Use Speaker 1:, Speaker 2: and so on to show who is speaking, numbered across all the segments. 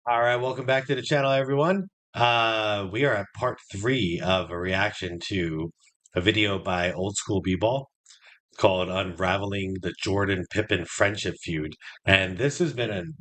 Speaker 1: All right, welcome back to the channel, everyone. We are at part three of a reaction to a video by Old School B-Ball called Unraveling the Jordan Pippen Friendship Feud. And this has been an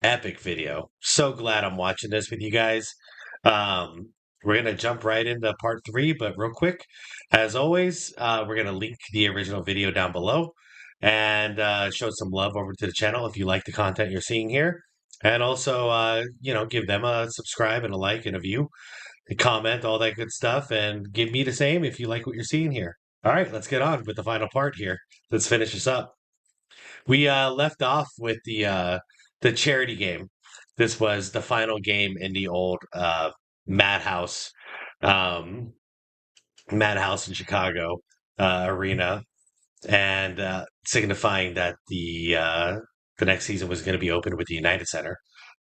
Speaker 1: epic video. So glad I'm watching this with you guys. We're gonna jump right into part three, but real quick, as always, we're gonna link the original video down below and show some love over to the channel if you like the content you're seeing here. And also, give them a subscribe and a like and a view, a comment, all that good stuff, and give me the same if you like what you're seeing here. All right, let's get on with the final part here. Let's finish this up. We left off with the charity game. This was the final game in the old Madhouse, um, Madhouse in Chicago arena, and signifying that the next season was going to be opened with the United Center,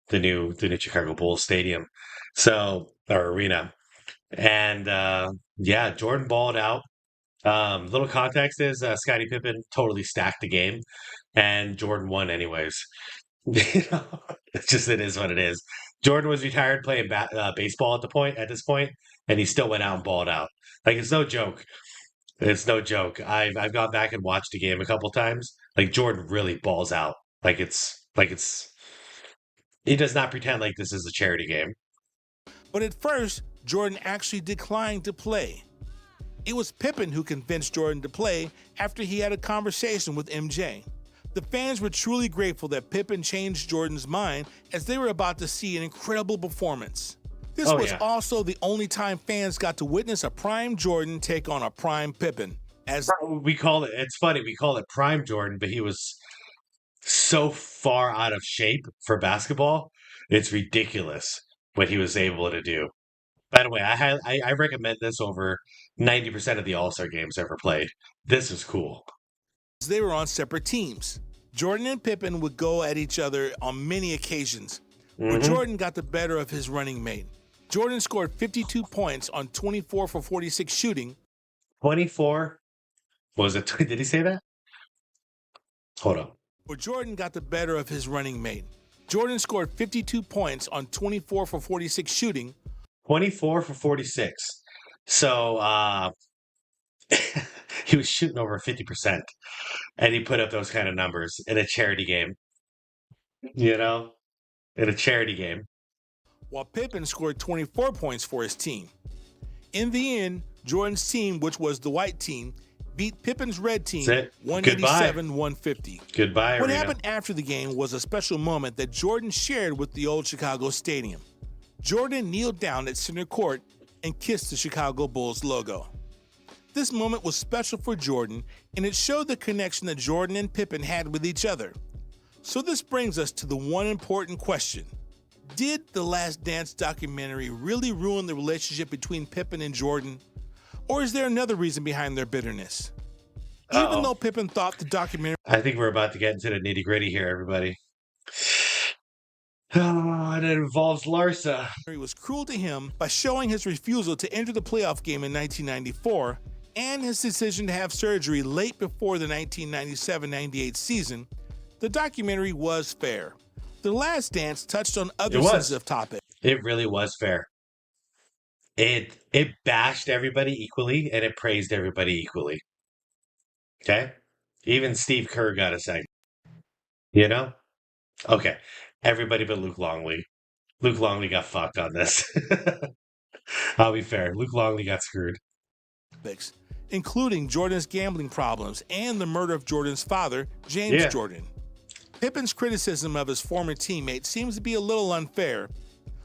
Speaker 1: the new Chicago Bulls stadium, so or arena. And yeah, Jordan balled out. Little context is Scottie Pippen totally stacked the game, and Jordan won anyways. You know, it is what it is. Jordan was retired playing baseball at this point, and he still went out and balled out. Like it's no joke. It's no joke. I've gone back and watched the game a couple times. Like Jordan really balls out. Like it's he does not pretend like this is a charity game.
Speaker 2: But at first, Jordan actually declined to play. It was Pippen who convinced Jordan to play after he had a conversation with MJ. The fans were truly grateful that Pippen changed Jordan's mind as they were about to see an incredible performance. This was also the only time fans got to witness a prime Jordan take on a prime Pippen. As
Speaker 1: we call it, it's funny, we call it prime Jordan, but he was so far out of shape for basketball. It's ridiculous what he was able to do. By the way, I recommend this over 90% of the All-Star games ever played. This is cool.
Speaker 2: they were on separate teams. Jordan and Pippen would go at each other on many occasions, where Jordan got the better of his running mate. Jordan scored 52 points on 24 for 46 shooting.
Speaker 1: 24? Was it? Did he say that? Hold on.
Speaker 2: Where Jordan got the better of his running mate. Jordan scored 52 points on 24 for 46 shooting.
Speaker 1: 24 for 46. So he was shooting over 50%. And he put up those kind of numbers in a charity game. You know? In a charity game.
Speaker 2: While Pippen scored 24 points for his team. In the end, Jordan's team, which was the white team, beat Pippen's red team 187-150.
Speaker 1: Goodbye,
Speaker 2: What
Speaker 1: Arena.
Speaker 2: happened after the game was a special moment that Jordan shared with the old Chicago Stadium. Jordan kneeled down at center court and kissed the Chicago Bulls logo. This moment was special for Jordan, and it showed the connection that Jordan and Pippen had with each other. So this brings us to the one important question. Did The Last Dance documentary really ruin the relationship between Pippen and Jordan? Or is there another reason behind their bitterness? Even though Pippen thought the documentary...
Speaker 1: I think we're about to get into the nitty-gritty here, everybody. Oh, and it involves Larsa.
Speaker 2: ...was cruel to him by showing his refusal to enter the playoff game in 1994 and his decision to have surgery late before the 1997-98 season, the documentary was fair. The Last Dance touched on other sensitive topics.
Speaker 1: It really was fair. It bashed everybody equally and it praised everybody equally. Okay? Even Steve Kerr got a segment. You know? Okay. Everybody but Luke Longley. Luke Longley got fucked on this. I'll be fair. Luke Longley got screwed.
Speaker 2: Including Jordan's gambling problems and the murder of Jordan's father, James Jordan. Pippen's criticism of his former teammate seems to be a little unfair.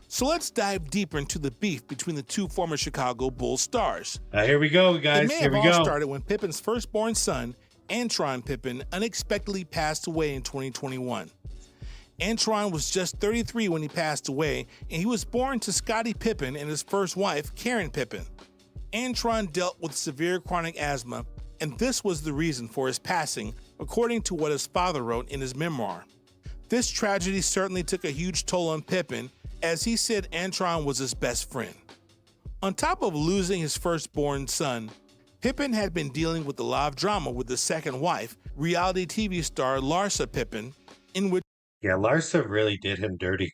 Speaker 2: So let's dive deeper into the beef between the two former Chicago Bulls stars.
Speaker 1: Here we go, guys.
Speaker 2: It may have all started when Pippen's firstborn son, Antron Pippen, unexpectedly passed away in 2021. Antron was just 33 when he passed away, and he was born to Scottie Pippen and his first wife, Karen Pippen. Antron dealt with severe chronic asthma, and this was the reason for his passing, according to what his father wrote in his memoir. This tragedy certainly took a huge toll on Pippen, as he said Antron was his best friend. On top of losing his firstborn son, Pippen had been dealing with a lot of drama with his second wife, reality TV star Larsa Pippen, in which
Speaker 1: Larsa really did him dirty.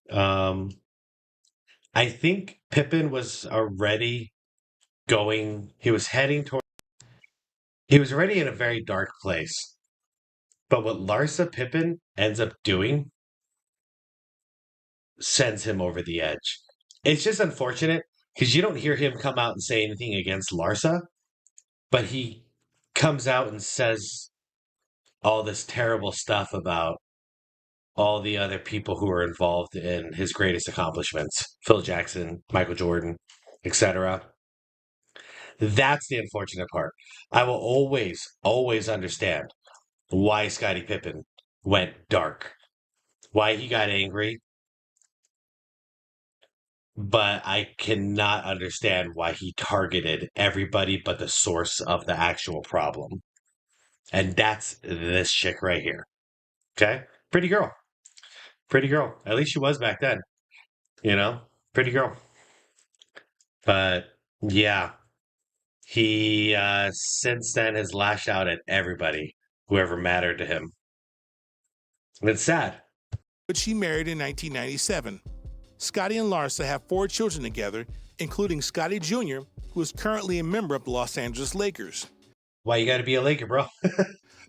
Speaker 1: Um, I think Pippen was already he was heading toward, he was already in a very dark place. But what Larsa Pippen ends up doing sends him over the edge. It's just unfortunate because you don't hear him come out and say anything against Larsa, but he comes out and says all this terrible stuff about all the other people who are involved in his greatest accomplishments, Phil Jackson, Michael Jordan, etc. That's the unfortunate part. I will always understand why Scottie Pippen went dark, why he got angry, but I cannot understand why he targeted everybody but the source of the actual problem. And that's this chick right here. Okay? Pretty girl. Pretty girl. At least she was back then, you know? Pretty girl. But yeah, he since then has lashed out at everybody who ever mattered to him. And it's sad.
Speaker 2: which he married in 1997. Scottie and Larsa have 4 children together, including Scottie Jr., who is currently a member of the Los Angeles Lakers.
Speaker 1: Why you gotta be a Laker, bro?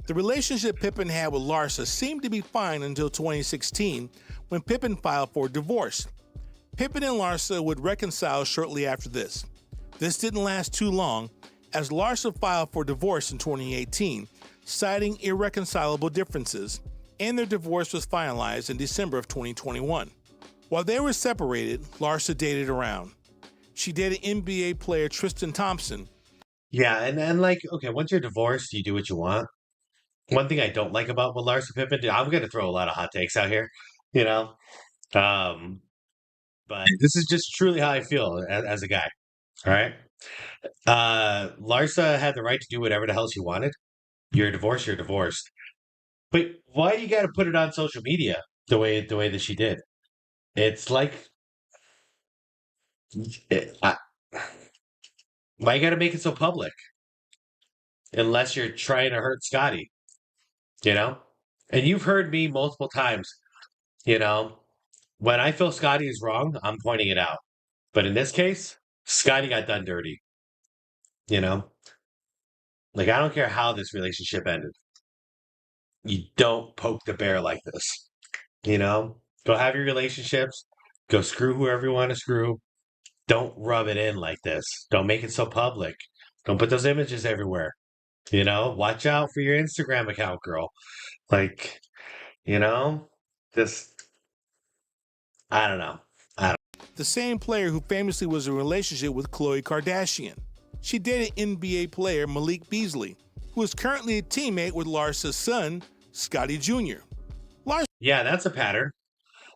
Speaker 2: The relationship Pippen had with Larsa seemed to be fine until 2016, when Pippen filed for divorce. Pippen and Larsa would reconcile shortly after this. This didn't last too long, as Larsa filed for divorce in 2018, citing irreconcilable differences, and their divorce was finalized in December of 2021. While they were separated, Larsa dated around. She dated NBA player Tristan Thompson.
Speaker 1: Yeah, and like, okay, once you're divorced, you do what you want. One thing I don't like about what Larsa Pippen did, I'm gonna throw a lot of hot takes out here, you know. Um, but this is just truly how I feel as a guy. All right. Larsa had the right to do whatever the hell she wanted. You're divorced, you're divorced. But why you got to put it on social media the way that she did? It's like, it, I, why you got to make it so public? Unless you're trying to hurt Scottie, you know. And you've heard me multiple times, you know. When I feel Scottie is wrong, I'm pointing it out. But in this case, Scottie got done dirty, you know. Like I don't care how this relationship ended. You don't poke the bear like this. You know, go have your relationships, go screw whoever you want to screw. Don't rub it in like this. Don't make it so public. Don't put those images everywhere. You know, watch out for your Instagram account, girl. Like, you know, just, I don't know.
Speaker 2: The same player who famously was in a relationship with Khloe Kardashian. She dated NBA player Malik Beasley, who is currently a teammate with Larsa's son, Scottie Jr.
Speaker 1: Yeah, that's a pattern.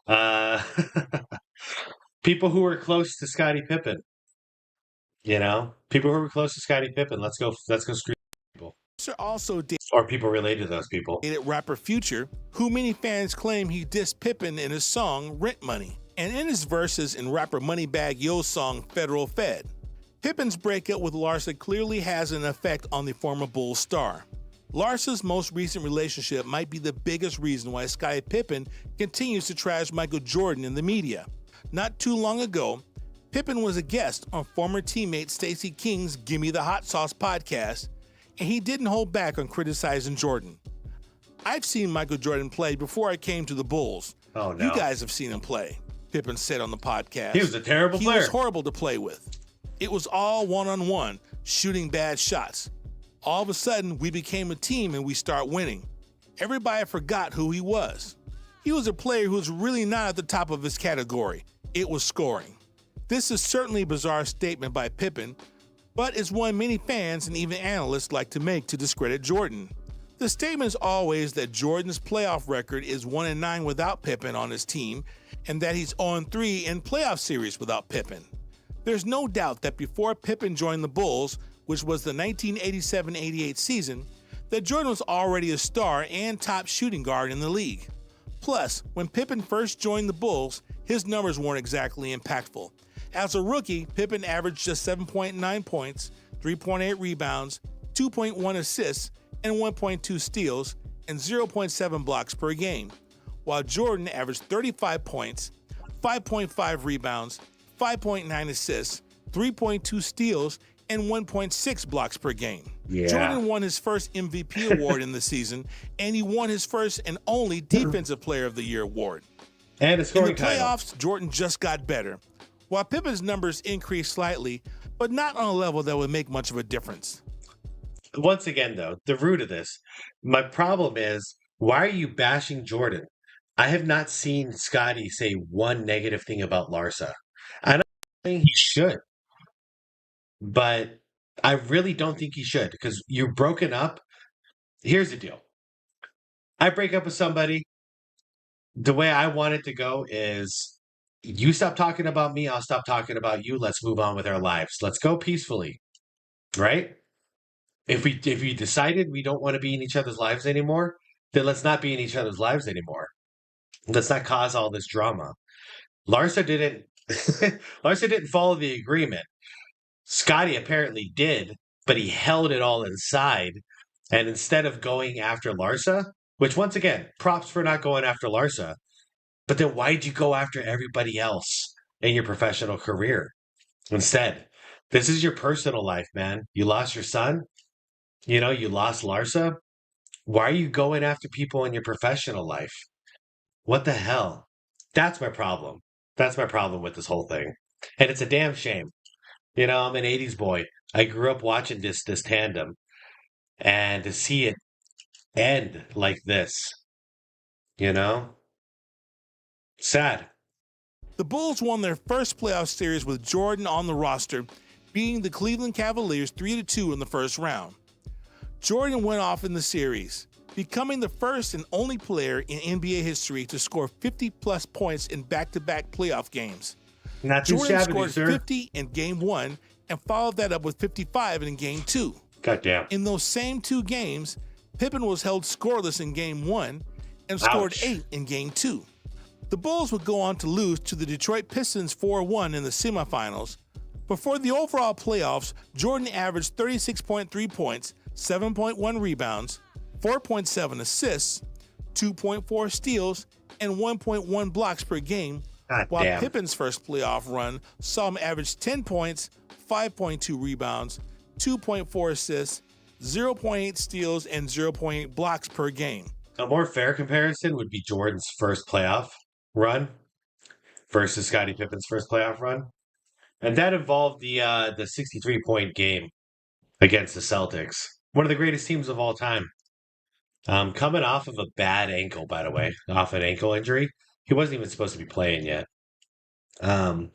Speaker 1: Uh, people who were close to Scottie Pippen, you know, people who were close to Scottie Pippen. Let's go screw people
Speaker 2: Larsa also
Speaker 1: or people related to those people.
Speaker 2: dated rapper Future, who many fans claim he dissed Pippen in his song Rent Money, and in his verses in rapper Moneybagg Yo's song Federal Fed. Pippen's breakup with Larsa clearly has an effect on the former Bulls star. Larsa's most recent relationship might be the biggest reason why Scottie Pippen continues to trash Michael Jordan in the media. Not too long ago, Pippen was a guest on former teammate Stacey King's Gimme the Hot Sauce podcast, and he didn't hold back on criticizing Jordan. I've seen Michael Jordan play before I came to the Bulls.
Speaker 1: Oh, no.
Speaker 2: You guys have seen him play, Pippen said on the podcast.
Speaker 1: He was a terrible player.
Speaker 2: He was horrible to play with. It was all one-on-one, shooting bad shots. All of a sudden, we became a team and we start winning. Everybody forgot who he was. He was a player who was really not at the top of his category. It was scoring. This is certainly a bizarre statement by Pippen, but it's one many fans and even analysts like to make to discredit Jordan. The statement is always that Jordan's playoff record is 1-9 without Pippen on his team, and that he's 0-3 in playoff series without Pippen. There's no doubt that before Pippen joined the Bulls, which was the 1987-88 season, that Jordan was already a star and top shooting guard in the league. Plus, when Pippen first joined the Bulls, his numbers weren't exactly impactful. As a rookie, Pippen averaged just 7.9 points, 3.8 rebounds, 2.1 assists, and 1.2 steals, and 0.7 blocks per game, while Jordan averaged 35 points, 5.5 rebounds, 5.9 assists, 3.2 steals, and 1.6 blocks per game.
Speaker 1: Yeah.
Speaker 2: Jordan won his first MVP award in the season, and he won his first and only Defensive Player of the Year award.
Speaker 1: And a
Speaker 2: In the
Speaker 1: scoring title.
Speaker 2: playoffs, Jordan just got better, while Pippen's numbers increased slightly, but not on a level that would make much of a difference.
Speaker 1: Once again, though, the root of this, my problem is, why are you bashing Jordan? I have not seen Scottie say one negative thing about Larsa. I don't think he should, but I really don't think he should because you're broken up. Here's the deal. I break up with somebody. The way I want it to go is you stop talking about me, I'll stop talking about you. Let's move on with our lives. Let's go peacefully, right? If we decided we don't want to be in each other's lives anymore, then let's not be in each other's lives anymore. Let's not cause all this drama. Larsa didn't Larsa didn't follow the agreement. Scottie apparently did, but he held it all inside. And instead of going after Larsa, which once again, props for not going after Larsa, but then why'd you go after everybody else in your professional career instead? This is your personal life, man. You lost your son. You lost Larsa. Why are you going after people in your professional life? What the hell? That's my problem. That's my problem with this whole thing. And it's a damn shame. I'm an 80s boy. I grew up watching this tandem. And to see it end like this, you know? Sad.
Speaker 2: The Bulls won their first playoff series with Jordan on the roster, beating the Cleveland Cavaliers 3-2 in the first round. Jordan went off in the series, becoming the first and only player in NBA history to score 50-plus points in back-to-back playoff games.
Speaker 1: Not too
Speaker 2: Jordan
Speaker 1: shabby,
Speaker 2: scored
Speaker 1: sir.
Speaker 2: 50 in Game 1 and followed that up with 55 in Game 2.
Speaker 1: Goddamn.
Speaker 2: In those same two games, Pippen was held scoreless in Game 1 and scored
Speaker 1: Ouch.
Speaker 2: 8 in Game 2. The Bulls would go on to lose to the Detroit Pistons 4-1 in the semifinals, but for the overall playoffs, Jordan averaged 36.3 points, 7.1 rebounds, 4.7 assists, 2.4 steals, and 1.1 blocks per game, while
Speaker 1: Damn.
Speaker 2: Pippen's first playoff run saw him average 10 points, 5.2 rebounds, 2.4 assists, 0.8 steals, and 0.8 blocks per game.
Speaker 1: A more fair comparison would be Jordan's first playoff run versus Scottie Pippen's first playoff run. And that involved the 63-point game against the Celtics. One of the greatest teams of all time. Coming off of a bad ankle, by the way, off an ankle injury. He wasn't even supposed to be playing yet. And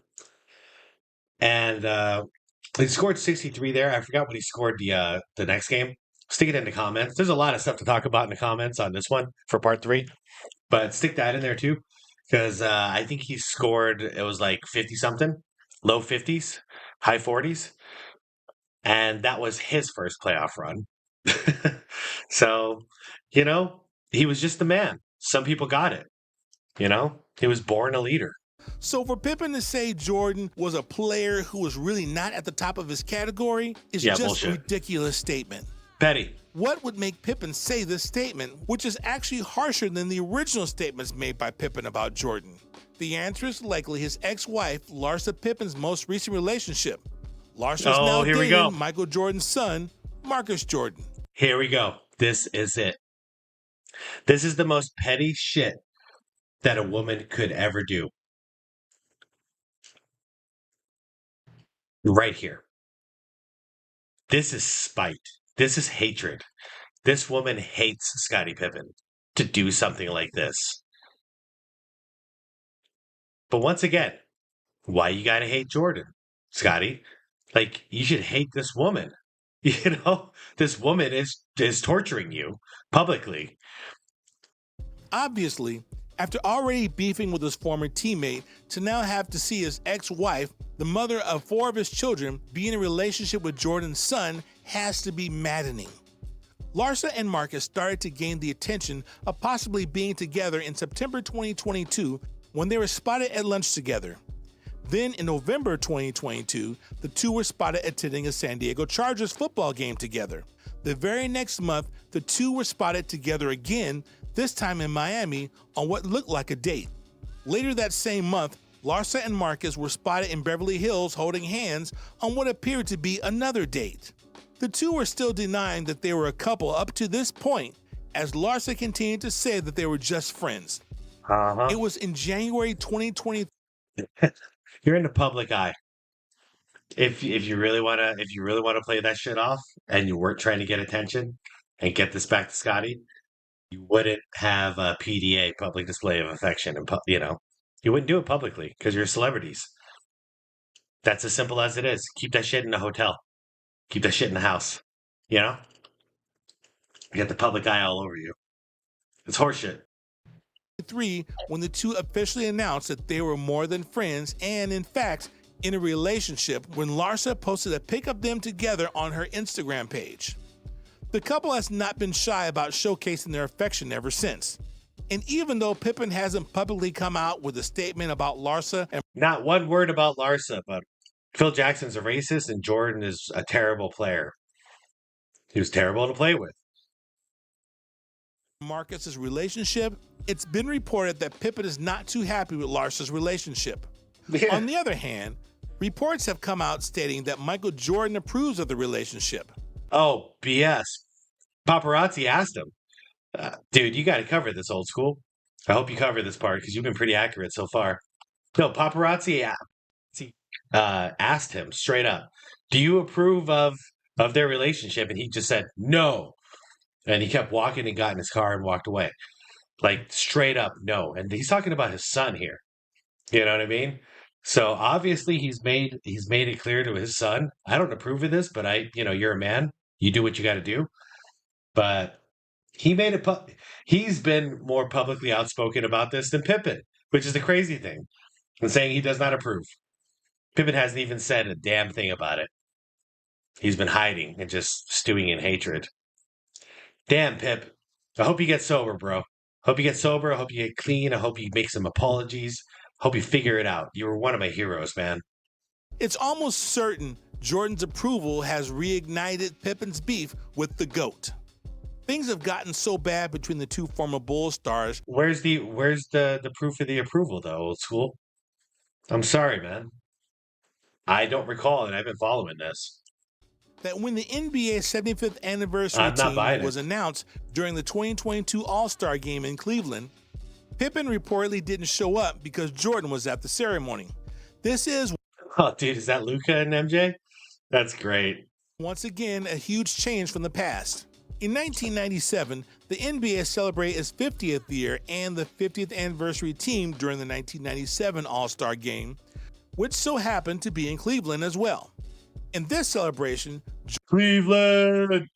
Speaker 1: he scored 63 there. I forgot what he scored the next game. Stick it in the comments. There's a lot of stuff to talk about in the comments on this one for part 3. But stick that in there too. Because I think he scored, it was like 50-something. Low 50s, high 40s. And that was his first playoff run. So, he was just the man. Some people got it. He was born a leader.
Speaker 2: So for Pippen to say Jordan was a player who was really not at the top of his category is just
Speaker 1: bullshit.
Speaker 2: a ridiculous statement.
Speaker 1: Petty.
Speaker 2: What would make Pippen say this statement, which is actually harsher than the original statements made by Pippen about Jordan? The answer is likely his ex-wife, Larsa Pippen's most recent relationship. Larsa's now
Speaker 1: here we
Speaker 2: dating
Speaker 1: go.
Speaker 2: Michael Jordan's son, Marcus Jordan.
Speaker 1: Here we go. This is it. This is the most petty shit that a woman could ever do. Right here. This is spite. This is hatred. This woman hates Scottie Pippen to do something like this. But once again, why you gotta hate Jordan, Scottie? Like, you should hate this woman. This woman is torturing you publicly.
Speaker 2: Obviously, after already beefing with his former teammate, to now have to see his ex-wife, the mother of 4 of his children, be in a relationship with Jordan's son has to be maddening. Larsa and Marcus started to gain the attention of possibly being together in September 2022 when they were spotted at lunch together. Then in November 2022, the two were spotted attending a San Diego Chargers football game together. The very next month, the two were spotted together again, this time in Miami, on what looked like a date. Later that same month, Larsa and Marcus were spotted in Beverly Hills holding hands on what appeared to be another date. The two were still denying that they were a couple up to this point, as Larsa continued to say that they were just friends.
Speaker 1: Uh-huh.
Speaker 2: It was in January 2020.
Speaker 1: You're in the public eye. If you really wanna play that shit off and you weren't trying to get attention and get this back to Scottie, you wouldn't have a PDA, public display of affection, and you wouldn't do it publicly because you're celebrities. That's as simple as it is. Keep that shit in the hotel. Keep that shit in the house. You know, you get the public eye all over you. It's horseshit.
Speaker 2: When the two officially announced that they were more than friends and, in fact, in a relationship when Larsa posted a pic of them together on her Instagram page. The couple has not been shy about showcasing their affection ever since. And even though Pippen hasn't publicly come out with a statement about Larsa and
Speaker 1: Not one word about Larsa, but Phil Jackson's a racist and Jordan is a terrible player. He was terrible to play with.
Speaker 2: Marcus's relationship, it's been reported that Pippen is not too happy with Larsa's relationship.
Speaker 1: Yeah.
Speaker 2: On the other hand, reports have come out stating that Michael Jordan approves of the relationship.
Speaker 1: Oh, BS. Paparazzi asked him, dude, you got to cover this, old school. I hope you cover this part because you've been pretty accurate so far. No, paparazzi asked him straight up, do you approve of their relationship? And he just said, no. And he kept walking and got in his car and walked away. Like straight up, no. And he's talking about his son here. You know what I mean? So obviously he's made it clear to his son, I don't approve of this, but you're a man. You do what you got to do. But he made it. He's been more publicly outspoken about this than Pippen, which is the crazy thing, and saying he does not approve. Pippen hasn't even said a damn thing about it. He's been hiding and just stewing in hatred. Damn, Pip. I hope you get sober, bro. Hope you get sober. I hope you get clean. I hope you make some apologies. Hope you figure it out. You were one of my heroes, man.
Speaker 2: It's almost certain Jordan's approval has reignited Pippen's beef with the GOAT. Things have gotten so bad between the two former Bulls stars.
Speaker 1: Where's the proof of the approval though, old school? I'm sorry, man. I don't recall, and I've been following this.
Speaker 2: That when the NBA 75th anniversary
Speaker 1: I'm not
Speaker 2: team
Speaker 1: buying
Speaker 2: was
Speaker 1: it.
Speaker 2: announced during the 2022 All-Star game in Cleveland, Pippen reportedly didn't show up because Jordan was at the ceremony. This is,
Speaker 1: Oh, dude, is that Luca and MJ? That's great.
Speaker 2: once again, a huge change from the past. In 1997, the NBA celebrated its 50th year and the 50th anniversary team during the 1997 All-Star game, which so happened to be in Cleveland as well. In this celebration,
Speaker 1: Cleveland,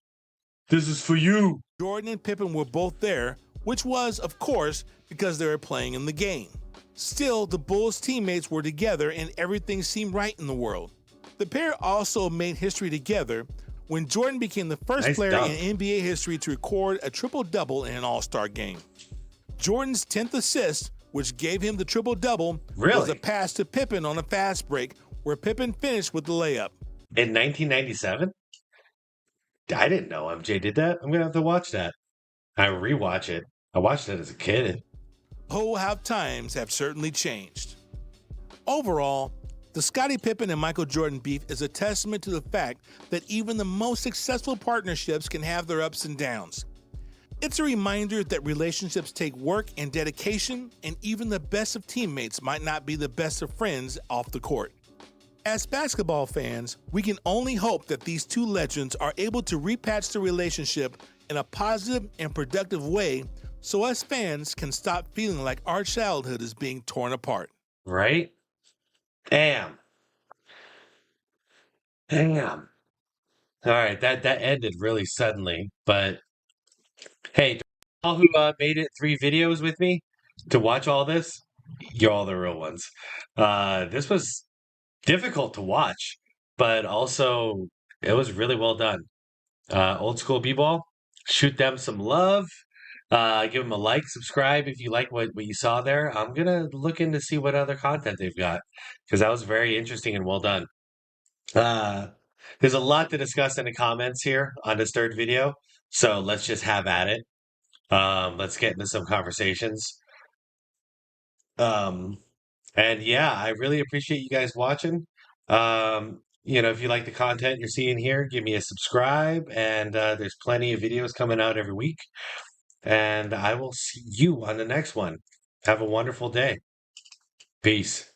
Speaker 1: this is for you.
Speaker 2: Jordan and Pippen were both there, which was, of course, because they were playing in the game. Still, the Bulls teammates were together and everything seemed right in the world. The pair also made history together when Jordan became the first
Speaker 1: Nice
Speaker 2: player
Speaker 1: dunk.
Speaker 2: in NBA history to record a triple-double in an All-Star game. Jordan's 10th assist, which gave him the triple-double, was
Speaker 1: Really?
Speaker 2: a pass to Pippen on a fast break where Pippen finished with the layup.
Speaker 1: In 1997? I didn't know MJ did that. I'm gonna have to watch that. I rewatch it. I watched it as a kid.
Speaker 2: Oh, how times have certainly changed. Overall, the Scottie Pippen and Michael Jordan beef is a testament to the fact that even the most successful partnerships can have their ups and downs. It's a reminder that relationships take work and dedication, and even the best of teammates might not be the best of friends off the court. As basketball fans, we can only hope that these two legends are able to repatch the relationship in a positive and productive way so us fans can stop feeling like our childhood is being torn apart.
Speaker 1: Right? Damn. Damn. All right, that ended really suddenly, but hey, to all who made it 3 videos with me to watch all this, you're all the real ones. This was difficult to watch, but also it was really well done. Old school b-ball, shoot them some love. Give them a like, subscribe if you like what you saw there. I'm gonna look in to see what other content they've got because that was very interesting and well done. Uh, there's a lot to discuss in the comments here on this third video, so let's just have at it. Let's get into some conversations. Um, And yeah, I really appreciate you guys watching. If you like the content you're seeing here, give me a subscribe, and there's plenty of videos coming out every week. And I will see you on the next one. Have a wonderful day. Peace.